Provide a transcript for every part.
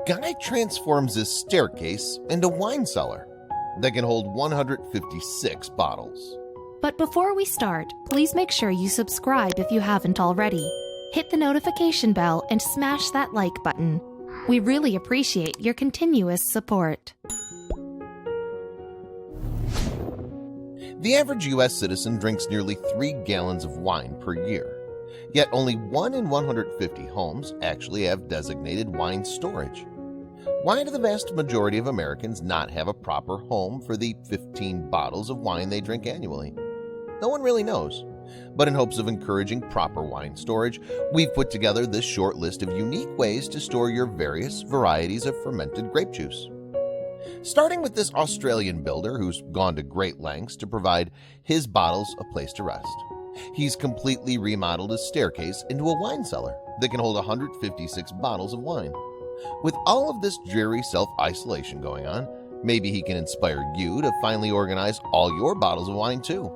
guy transforms his staircase into a wine cellar that can hold 156 bottles. But before we start, please make sure you subscribe if you haven't already. Hit the notification bell and smash that like button. We really appreciate your continuous support. The average U.S. citizen drinks nearly 3 gallons of wine per year. Yet only 1 in 150 homes actually have designated wine storage. Why do the vast majority of Americans not have a proper home for the 15 bottles of wine they drink annually? No one really knows. But in hopes of encouraging proper wine storage, we've put together this short list of unique ways to store your various varieties of fermented grape juice. Starting with this Australian builder who's gone to great lengths to provide his bottles a place to rest. He's completely remodeled his staircase into a wine cellar that can hold 156 bottles of wine. With all of this dreary self-isolation going on, maybe he can inspire you to finally organize all your bottles of wine too.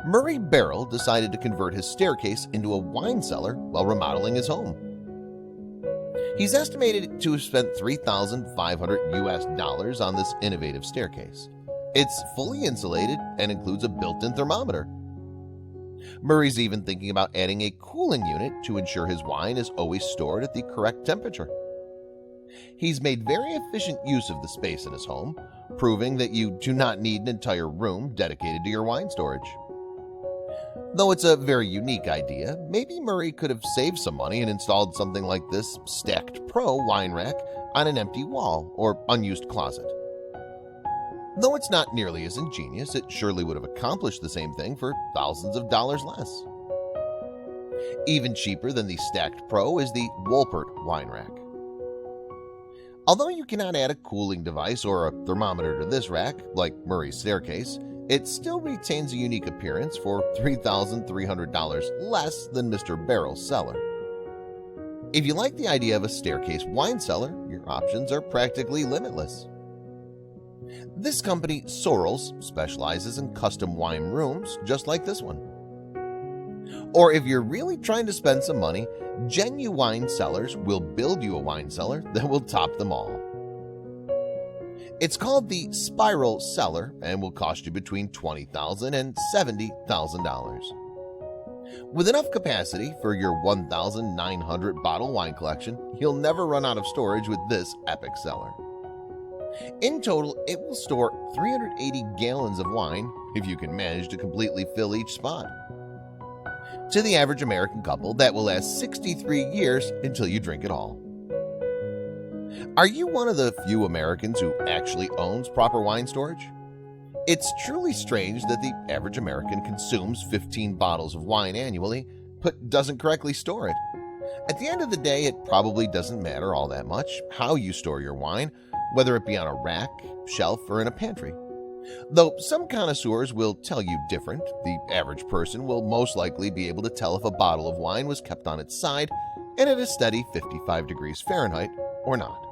Murray Barrell decided to convert his staircase into a wine cellar while remodeling his home. He's estimated to have spent $3,500 on this innovative staircase. It's fully insulated and includes a built-in thermometer. Murray's even thinking about adding a cooling unit to ensure his wine is always stored at the correct temperature. He's made very efficient use of the space in his home, proving that you do not need an entire room dedicated to your wine storage. Though it's a very unique idea, maybe Murray could have saved some money and installed something like this Stacked Pro wine rack on an empty wall or unused closet. Though it's not nearly as ingenious, it surely would have accomplished the same thing for thousands of dollars less. Even cheaper than the Stacked Pro is the Wolpert wine rack. Although you cannot add a cooling device or a thermometer to this rack, like Murray's staircase, it still retains a unique appearance for $3,300 less than Mr. Barrell's cellar. If you like the idea of a staircase wine cellar, your options are practically limitless. This company, Sorrells, specializes in custom wine rooms just like this one. Or if you're really trying to spend some money, Genuine Cellars will build you a wine cellar that will top them all. It's called the Spiral Cellar and will cost you between $20,000 and $70,000. With enough capacity for your 1,900 bottle wine collection, you'll never run out of storage with this epic cellar. In total, it will store 380 gallons of wine if you can manage to completely fill each spot. To the average American couple, that will last 63 years until you drink it all. Are you one of the few Americans who actually owns proper wine storage? It's truly strange that the average American consumes 15 bottles of wine annually, but doesn't correctly store it. At the end of the day, it probably doesn't matter all that much how you store your wine, whether it be on a rack, shelf, or in a pantry. Though some connoisseurs will tell you different, the average person will most likely be able to tell if a bottle of wine was kept on its side and at a steady 55 degrees Fahrenheit or not.